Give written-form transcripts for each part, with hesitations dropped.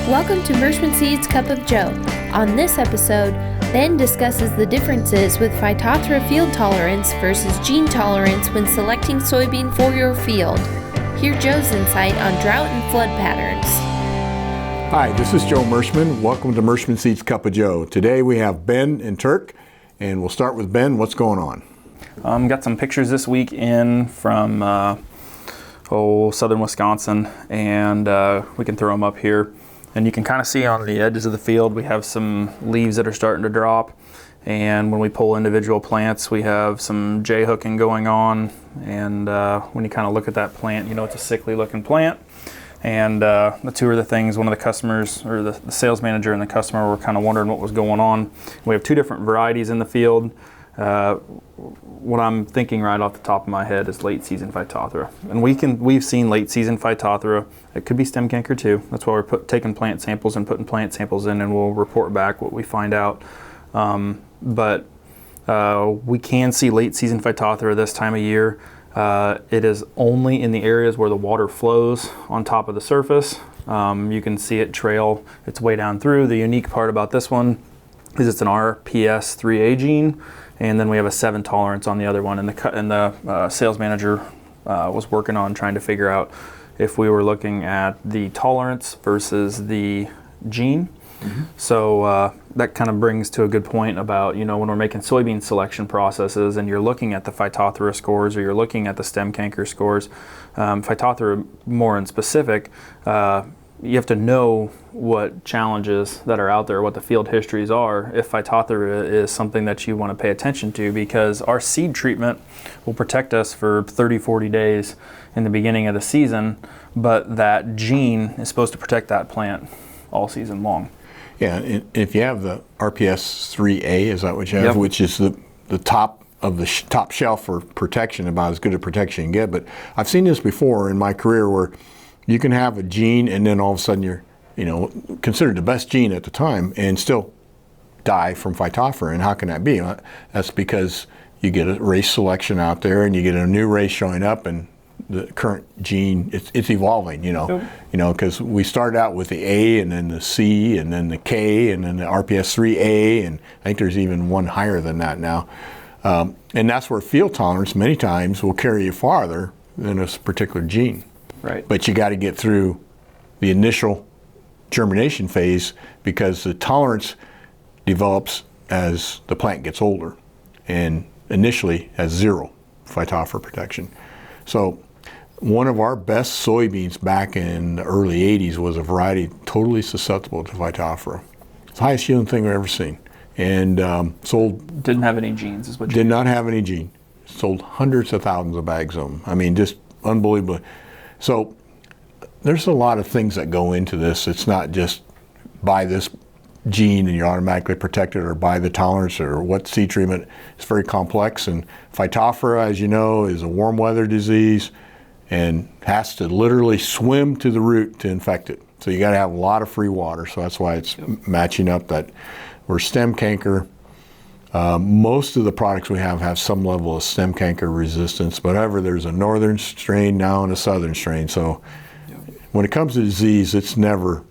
Welcome to Mershman Seeds Cup of Joe. On this episode, Ben discusses the differences with Phytophthora field tolerance versus gene tolerance when selecting soybean for your field. Hear Joe's insight on drought and flood patterns. Hi, this is Joe Mershman. Welcome to Mershman Seeds Cup of Joe. Today we have Ben and Turk, and we'll start with Ben. What's going on? Got some pictures this week in from southern Wisconsin, and we can throw them up here. And you can kind of see on the edges of the field we have some leaves that are starting to drop, and when we pull individual plants we have some J-hooking going on, and when you kind of look at that plant, you know it's a sickly looking plant. And the two are the things, one of the customers, or the sales manager and the customer, were kind of wondering what was going on. We have two different varieties in the field. What I'm thinking right off the top of my head is late season Phytophthora, and we've seen late season Phytophthora. It could be stem canker too. That's why we're taking plant samples and putting plant samples in, and we'll report back what we find out. But we can see late season Phytophthora this time of year. It is only in the areas where the water flows on top of the surface. You can see it trail its way down through. The unique part about this one is it's an RPS3A gene, and then we have a 7 tolerance on the other one. And the sales manager was working on trying to figure out if we were looking at the tolerance versus the gene. Mm-hmm. So that kind of brings to a good point about, when we're making soybean selection processes and you're looking at the Phytophthora scores or you're looking at the stem canker scores, Phytophthora more in specific, you have to know what challenges that are out there, what the field histories are, if Phytophthora is something that you want to pay attention to, because our seed treatment will protect us for 30, 40 days in the beginning of the season, but that gene is supposed to protect that plant all season long. Yeah, if you have the RPS3A, is that what you have? Yep. Which is the top of the top shelf for protection, about as good a protection you can get. But I've seen this before in my career where you can have a gene and then all of a sudden you're, considered the best gene at the time and still die from Phytophthora. And how can that be? That's because you get a race selection out there and you get a new race showing up, and the current gene, it's evolving, because we started out with the A and then the C and then the K and then the RPS3A, and I think there's even one higher than that now. And that's where field tolerance many times will carry you farther than a particular gene. Right. But you got to get through the initial germination phase, because the tolerance develops as the plant gets older and initially has 0 Phytophthora protection. So one of our best soybeans back in the early 80s was a variety totally susceptible to Phytophthora. It's the highest yielding thing I've ever seen. And sold... Didn't have any genes, is what you Did not have any gene. Sold hundreds of thousands of bags of them. I mean, just unbelievable. So there's a lot of things that go into this. It's not just buy this gene and you're automatically protected, or buy the tolerance, or what seed treatment. It's very complex. And Phytophthora, as you know, is a warm weather disease and has to literally swim to the root to infect it. So you got to have a lot of free water. So that's why it's matching up that we're stem canker. Most of the products we have some level of stem canker resistance, but however, there's a northern strain now and a southern strain. So when it comes to disease, it's never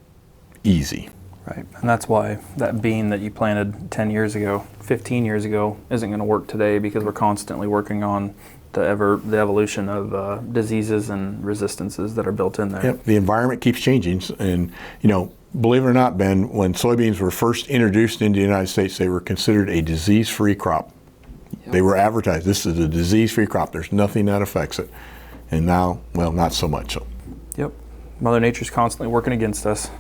easy. Right, and that's why that bean that you planted 10 years ago, 15 years ago, isn't going to work today, because we're constantly working on the evolution of diseases and resistances that are built in there. Yep, the environment keeps changing, and believe it or not, Ben, when soybeans were first introduced into the United States, they were considered a disease-free crop. Yep. They were advertised, this is a disease-free crop, there's nothing that affects it. And now, well, not so much. So. Yep, Mother Nature's constantly working against us.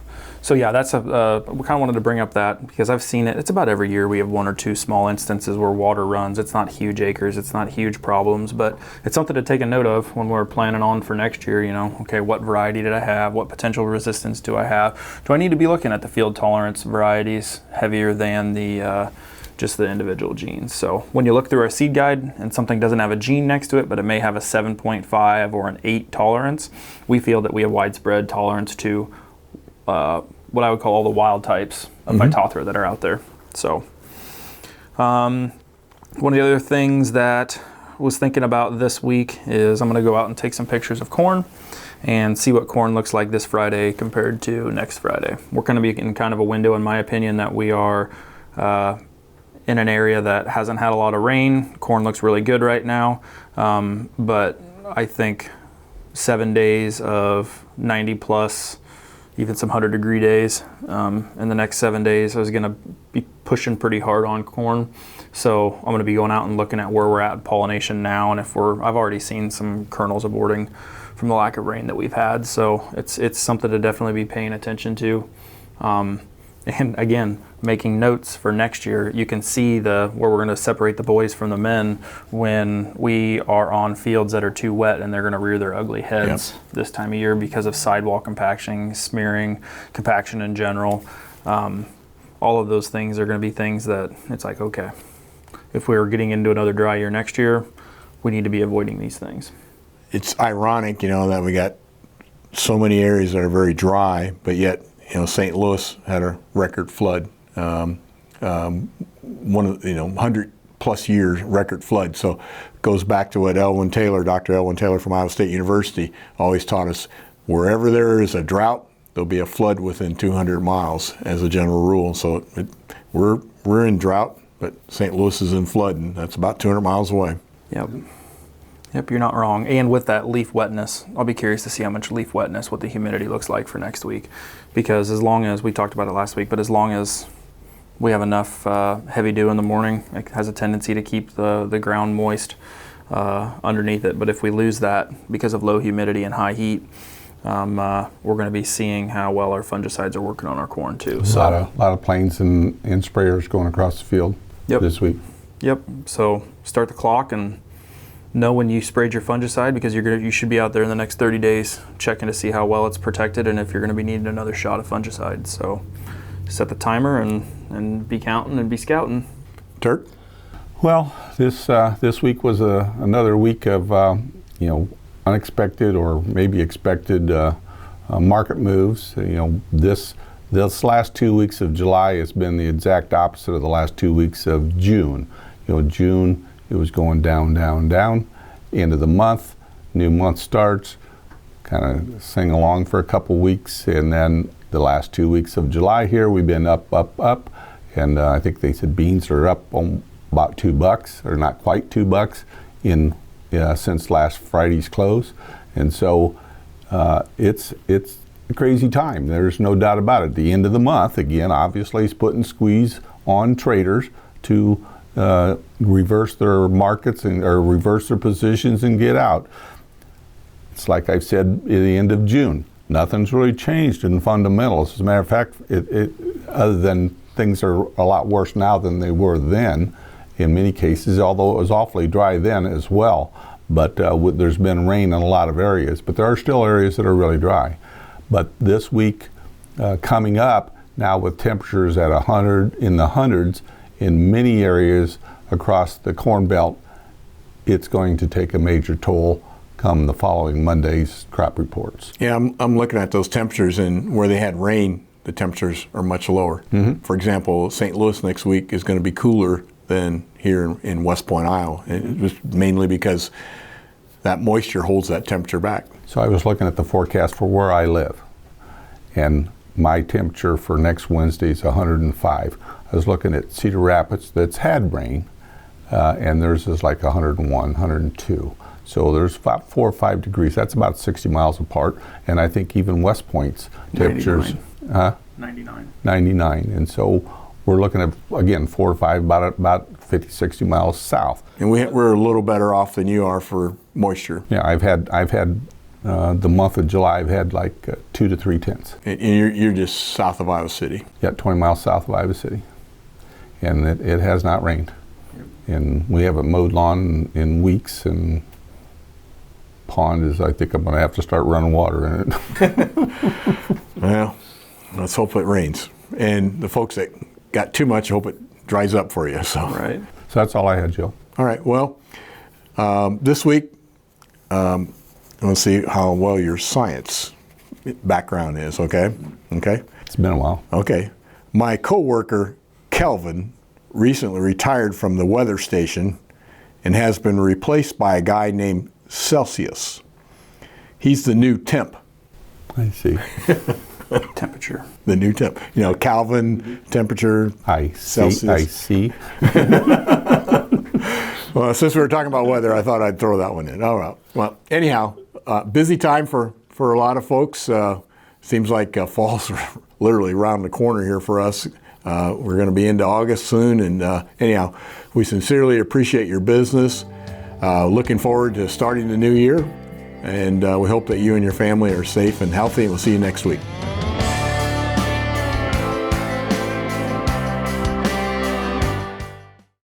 So yeah, that's we kind of wanted to bring up that, because I've seen it. It's about every year we have 1 or 2 small instances where water runs. It's not huge acres, it's not huge problems, but it's something to take a note of when we're planning on for next year. Okay, what variety did I have? What potential resistance do I have? Do I need to be looking at the field tolerance varieties heavier than the just the individual genes? So when you look through our seed guide and something doesn't have a gene next to it, but it may have a 7.5 or an 8 tolerance, we feel that we have widespread tolerance to what I would call all the wild types of Phytophthora that are out there. So one of the other things that I was thinking about this week is I'm going to go out and take some pictures of corn. and see what corn looks like this Friday compared to next Friday. We're going to be in kind of a window, in my opinion, that we are in an area that hasn't had a lot of rain. Corn looks really good right now, but I think 7 days of 90 plus, even some 100-degree days. In the next 7 days, I was going to be pushing pretty hard on corn. So I'm going to be going out and looking at where we're at in pollination now, and I've already seen some kernels aborting from the lack of rain that we've had. So it's something to definitely be paying attention to. And again, making notes for next year. You can see where we're going to separate the boys from the men when we are on fields that are too wet, and they're going to rear their ugly heads this time of year because of sidewall compaction, smearing, compaction in general. All of those things are going to be things that it's like, okay, if we were getting into another dry year next year, we need to be avoiding these things. It's ironic, that we got so many areas that are very dry, but yet, St. Louis had a record flood, one of 100+ years record flood. So it goes back to what Dr. Elwin Taylor from Iowa State University always taught us: wherever there is a drought, there'll be a flood within 200 miles as a general rule. So we're in drought, but St. Louis is in flood, and that's about 200 miles away. Yep, you're not wrong. And with that leaf wetness, I'll be curious to see how much leaf wetness, what the humidity looks like for next week. Because as long as, we talked about it last week, but as long as we have enough heavy dew in the morning, it has a tendency to keep the ground moist underneath it. But if we lose that because of low humidity and high heat, we're going to be seeing how well our fungicides are working on our corn too. So a lot of planes and sprayers going across the field this week. Yep. So start the clock and know when you sprayed your fungicide, because you should be out there in the next 30 days checking to see how well it's protected and if you're going to be needing another shot of fungicide. So set the timer and be counting and be scouting. Turk? Well, this week was another week of unexpected or maybe expected market moves. This last 2 weeks of July has been the exact opposite of the last 2 weeks of June. June, it was going down, down, down. End of the month, new month starts, kind of sing along for a couple weeks, and then the last 2 weeks of July here, we've been up, up, up, and I think they said beans are up on about $2, or not quite $2 since last Friday's close, and so it's a crazy time. There's no doubt about it. The end of the month, again, obviously, is putting squeeze on traders to reverse their markets or reverse their positions and get out. It's like I've said at the end of June. Nothing's really changed in fundamentals. As a matter of fact, other than things are a lot worse now than they were then in many cases, although it was awfully dry then as well. But there's been rain in a lot of areas, but there are still areas that are really dry. But this week coming up now with temperatures at 100 in the hundreds in many areas across the Corn Belt, it's going to take a major toll come the following Monday's crop reports. Yeah, I'm looking at those temperatures, and where they had rain, the temperatures are much lower. Mm-hmm. For example, St. Louis next week is going to be cooler than here in West Point, Iowa. It was mainly because that moisture holds that temperature back. So I was looking at the forecast for where I live, and my temperature for next Wednesday is 105. I was looking at Cedar Rapids that's had rain, and theirs is like 101, 102. So there's about 4 or 5 degrees. That's about 60 miles apart. And I think even West Point's temperatures, 99. 99. And so we're looking at, again, 4 or 5, about 50, 60 miles south. And we're a little better off than you are for moisture. Yeah, I've had the month of July, I've had like 2 to 3 tenths. And you're just south of Iowa City. Yeah, 20 miles south of Iowa City. And it has not rained. Yep. And we haven't mowed lawn in weeks, and pond is, I think I'm going to have to start running water in it. Well, let's hope it rains. And the folks that got too much, hope it dries up for you. So. Right. So that's all I had, Joe. All right. Well, this week, let's see how well your science background is, okay? Okay? It's been a while. Okay. My coworker, Kelvin, recently retired from the weather station and has been replaced by a guy named Celsius. He's the new temp. I see. Temperature. The new temp. You know, Kelvin, temperature, I Celsius. see. I see. Well, since we were talking about weather, I thought I'd throw that one in. All right. Well, anyhow, busy time for a lot of folks. Seems like fall's literally around the corner here for us. We're going to be into August soon. And anyhow, we sincerely appreciate your business. Looking forward to starting the new year. And we hope that you and your family are safe and healthy. And we'll see you next week.